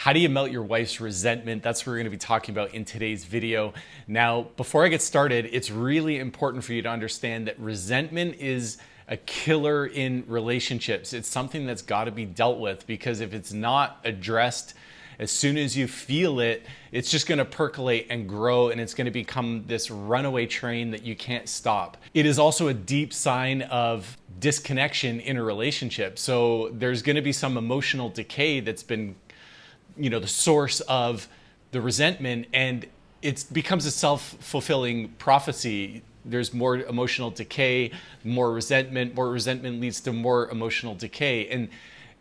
How do you melt your wife's resentment? That's what we're going to be talking about in today's video. Now, before I get started, it's really important for you to understand that resentment is a killer in relationships. It's something that's got to be dealt with, because if it's not addressed as soon as you feel it, it's just going to percolate and grow, and it's going to become this runaway train that you can't stop. It is also a deep sign of disconnection in a relationship. So there's going to be some emotional decay that's been, the source of the resentment, and it becomes a self-fulfilling prophecy. There's more emotional decay, more resentment leads to more emotional decay. And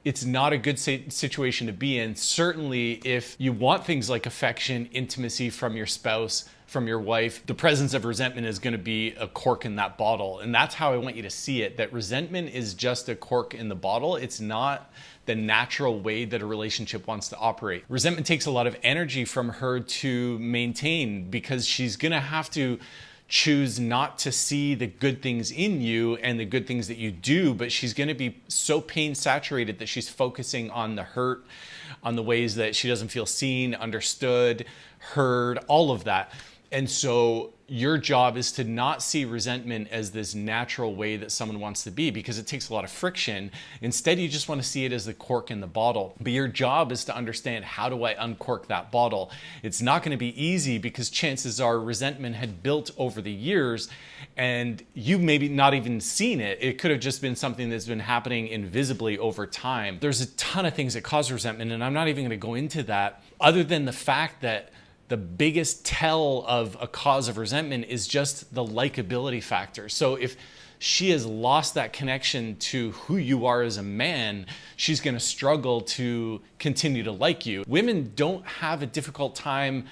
it's not a good situation to be in. Certainly, if you want things like affection, intimacy from your spouse, from your wife, the presence of resentment is going to be a cork in that bottle. And that's how I want you to see it, that resentment is just a cork in the bottle. It's not the natural way that a relationship wants to operate. Resentment takes a lot of energy from her to maintain, because she's going to have to choose not to see the good things in you and the good things that you do, but she's going to be so pain saturated that she's focusing on the hurt, on the ways that she doesn't feel seen, understood, heard, all of that. And so your job is to not see resentment as this natural way that someone wants to be, because it takes a lot of friction. Instead, you just want to see it as the cork in the bottle. But your job is to understand, how do I uncork that bottle? It's not going to be easy, because chances are resentment had built over the years and you maybe not even seen it. It could have just been something that's been happening invisibly over time. There's a ton of things that cause resentment, and I'm not even going to go into that, other than the fact that the biggest tell of a cause of resentment is just the likability factor. So if she has lost that connection to who you are as a man, she's going to struggle to continue to like you. Women don't have a difficult time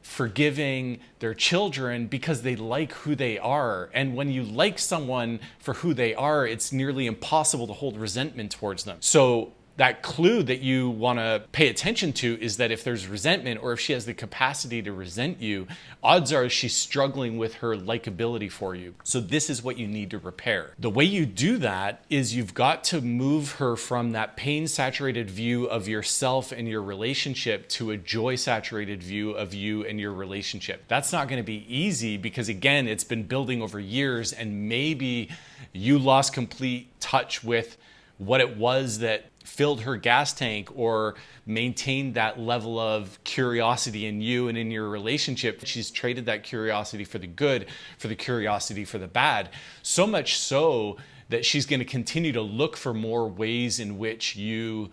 forgiving their children because they like who they are. And when you like someone for who they are, it's nearly impossible to hold resentment towards them. So that clue that you want to pay attention to is that if there's resentment, or if she has the capacity to resent you, odds are she's struggling with her likability for you. So this is what you need to repair. The way you do that is you've got to move her from that pain-saturated view of yourself and your relationship to a joy-saturated view of you and your relationship. That's not going to be easy, because again, it's been building over years, and maybe you lost complete touch with what it was that filled her gas tank, or maintained that level of curiosity in you and in your relationship. She's traded that curiosity for the good, for the curiosity for the bad. So much so that she's going to continue to look for more ways in which you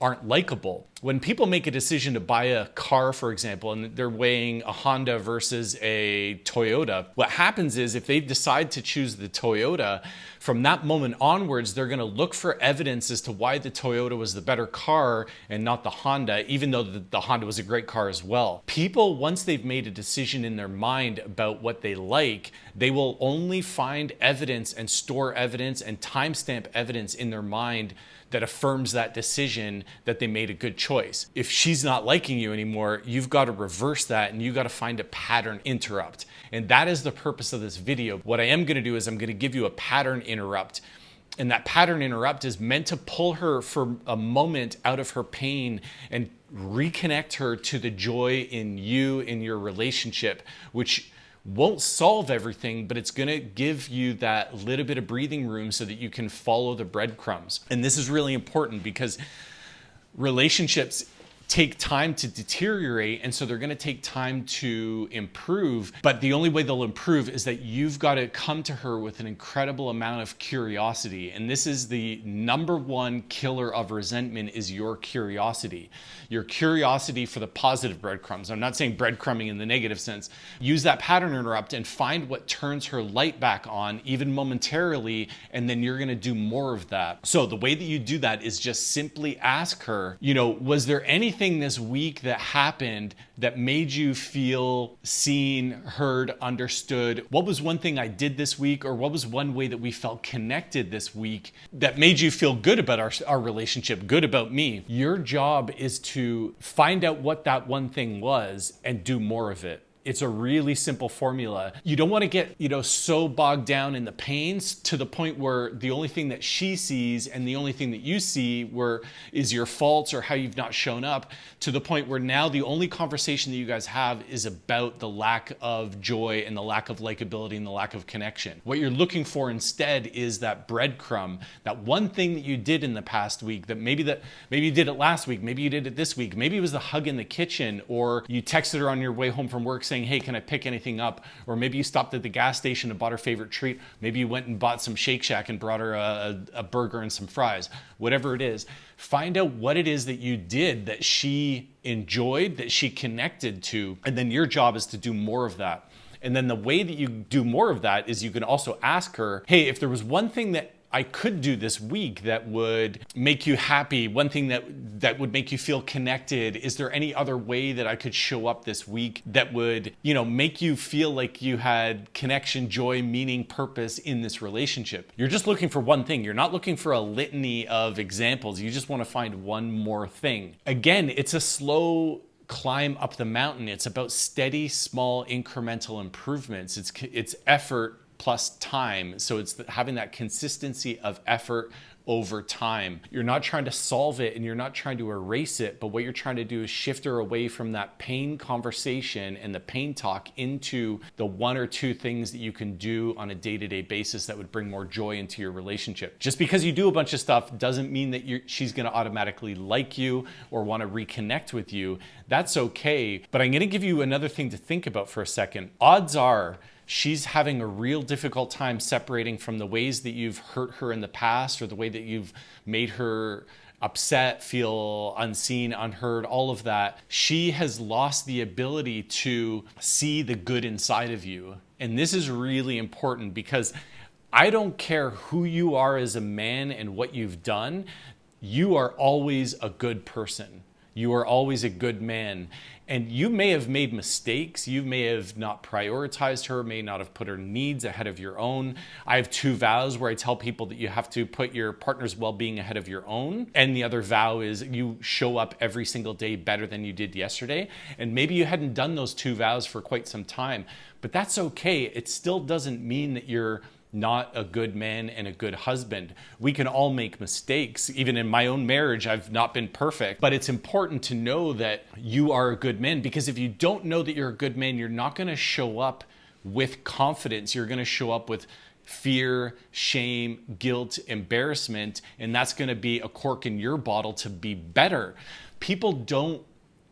aren't likable. When people make a decision to buy a car, for example, and they're weighing a Honda versus a Toyota, what happens is, if they decide to choose the Toyota, from that moment onwards, they're going to look for evidence as to why the Toyota was the better car and not the Honda, even though the Honda was a great car as well. People, once they've made a decision in their mind about what they like, they will only find evidence and store evidence and timestamp evidence in their mind that affirms that decision, that they made a good choice. If she's not liking you anymore, you've got to reverse that, and you've got to find a pattern interrupt. And that is the purpose of this video. What I am going to do is I'm going to give you a pattern interrupt. And that pattern interrupt is meant to pull her for a moment out of her pain and reconnect her to the joy in you, in your relationship, which won't solve everything, but it's going to give you that little bit of breathing room so that you can follow the breadcrumbs. And this is really important, because relationships take time to deteriorate, and so they're going to take time to improve. But the only way they'll improve is that you've got to come to her with an incredible amount of curiosity. And this is the number one killer of resentment, is your curiosity. Your curiosity for the positive breadcrumbs. I'm not saying breadcrumbing in the negative sense. Use that pattern interrupt and find what turns her light back on, even momentarily, and then you're going to do more of that. So the way that you do that is just simply ask her, was there anything this week that happened that made you feel seen, heard, understood? What was one thing I did this week, or what was one way that we felt connected this week that made you feel good about our relationship, good about me? Your job is to find out what that one thing was and do more of it. It's a really simple formula. You don't want to get, so bogged down in the pains to the point where the only thing that she sees and the only thing that you see is your faults or how you've not shown up, to the point where now the only conversation that you guys have is about the lack of joy and the lack of likability and the lack of connection. What you're looking for instead is that breadcrumb, that one thing that you did in the past week, that maybe you did it last week, maybe you did it this week, maybe it was the hug in the kitchen, or you texted her on your way home from work saying, hey, can I pick anything up? Or maybe you stopped at the gas station and bought her favorite treat. Maybe you went and bought some Shake Shack and brought her a burger and some fries. Whatever it is, find out what it is that you did that she enjoyed, that she connected to, and then your job is to do more of that. And then the way that you do more of that is you can also ask her, hey, if there was one thing that I could do this week that would make you happy, one thing that would make you feel connected, is there any other way that I could show up this week that would, make you feel like you had connection, joy, meaning, purpose in this relationship? You're just looking for one thing. You're not looking for a litany of examples. You just want to find one more thing. Again, it's a slow climb up the mountain. It's about steady, small, incremental improvements. It's effort plus time. So it's having that consistency of effort over time. You're not trying to solve it and you're not trying to erase it, but what you're trying to do is shift her away from that pain conversation and the pain talk into the one or two things that you can do on a day-to-day basis that would bring more joy into your relationship. Just because you do a bunch of stuff doesn't mean that she's going to automatically like you or want to reconnect with you. That's okay. But I'm going to give you another thing to think about for a second. Odds are she's having a real difficult time separating from the ways that you've hurt her in the past, or the way that you've made her upset, feel unseen, unheard, all of that. She has lost the ability to see the good inside of you. And this is really important, because I don't care who you are as a man and what you've done, you are always a good person. You are always a good man. And you may have made mistakes. You may have not prioritized her, may not have put her needs ahead of your own. I have 2 vows where I tell people that you have to put your partner's well-being ahead of your own. And the other vow is you show up every single day better than you did yesterday. And maybe you hadn't done those 2 vows for quite some time, but that's okay. It still doesn't mean that you're not a good man and a good husband. We can all make mistakes. Even in my own marriage, I've not been perfect, but it's important to know that you are a good man, because if you don't know that you're a good man, you're not going to show up with confidence. You're going to show up with fear, shame, guilt, embarrassment, and that's going to be a cork in your bottle to be better. People don't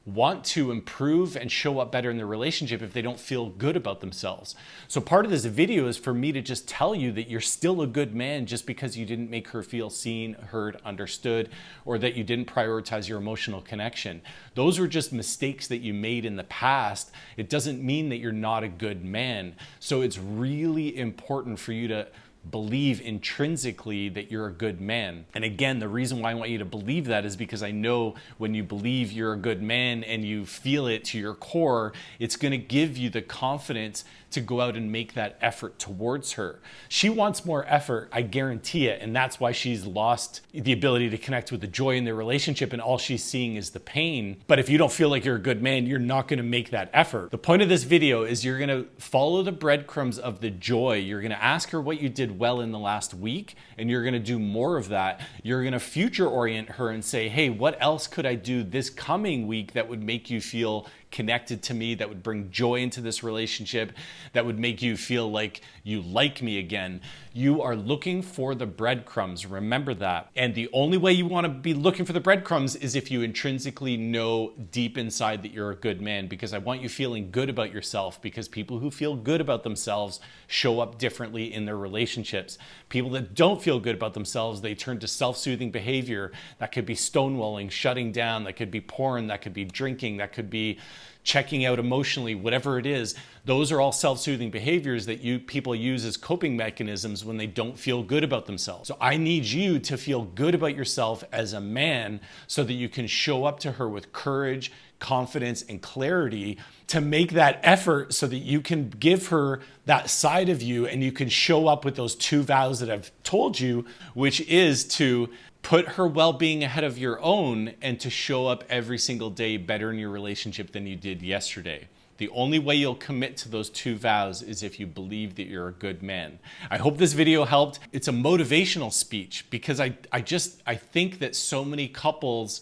want to improve and show up better in their relationship if they don't feel good about themselves. So part of this video is for me to just tell you that you're still a good man just because you didn't make her feel seen, heard, understood, or that you didn't prioritize your emotional connection. Those were just mistakes that you made in the past. It doesn't mean that you're not a good man. So it's really important for you to believe intrinsically that you're a good man. And again, the reason why I want you to believe that is because I know when you believe you're a good man and you feel it to your core, it's going to give you the confidence to go out and make that effort towards her. She wants more effort, I guarantee it, and that's why she's lost the ability to connect with the joy in their relationship, and all she's seeing is the pain. But if you don't feel like you're a good man, you're not going to make that effort. The point of this video is you're going to follow the breadcrumbs of the joy. You're going to ask her what you did well in the last week, and you're going to do more of that. You're going to future orient her and say, hey, what else could I do this coming week that would make you feel connected to me, that would bring joy into this relationship, that would make you feel like you like me again? You are looking for the breadcrumbs. Remember that. And the only way you want to be looking for the breadcrumbs is if you intrinsically know deep inside that you're a good man, because I want you feeling good about yourself, because people who feel good about themselves show up differently in their relationships. People that don't feel good about themselves, they turn to self-soothing behavior. That could be stonewalling, shutting down, that could be porn, that could be drinking, that could be checking out emotionally, whatever it is. Those are all self-soothing behaviors that people use as coping mechanisms when they don't feel good about themselves. So I need you to feel good about yourself as a man so that you can show up to her with courage, confidence, and clarity to make that effort so that you can give her that side of you, and you can show up with those 2 vows that I've told you, which is to put her well-being ahead of your own and to show up every single day better in your relationship than you did yesterday. The only way you'll commit to those 2 vows is if you believe that you're a good man. I hope this video helped. It's a motivational speech because I think that so many couples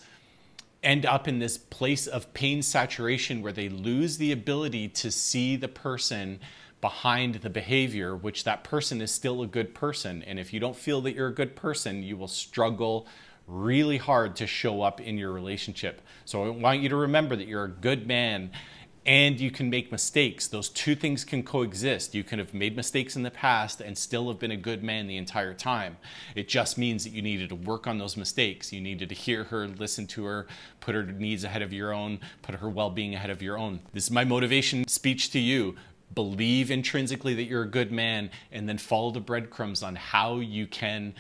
end up in this place of pain saturation where they lose the ability to see the person behind the behavior, which that person is still a good person. And if you don't feel that you're a good person, you will struggle really hard to show up in your relationship. So I want you to remember that you're a good man and you can make mistakes. Those two things can coexist. You can have made mistakes in the past and still have been a good man the entire time. It just means that you needed to work on those mistakes. You needed to hear her, listen to her, put her needs ahead of your own, put her well-being ahead of your own. This is my motivation speech to you. Believe intrinsically that you're a good man, and then follow the breadcrumbs on how you can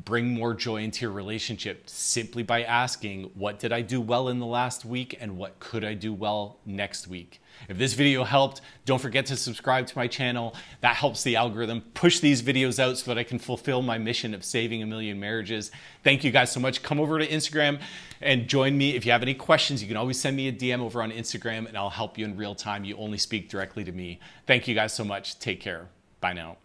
bring more joy into your relationship simply by asking, what did I do well in the last week and what could I do well next week? If this video helped, don't forget to subscribe to my channel. That helps the algorithm push these videos out so that I can fulfill my mission of saving 1 million marriages. Thank you guys so much. Come over to Instagram and join me. If you have any questions, you can always send me a DM over on Instagram and I'll help you in real time. You only speak directly to me. Thank you guys so much. Take care. Bye now.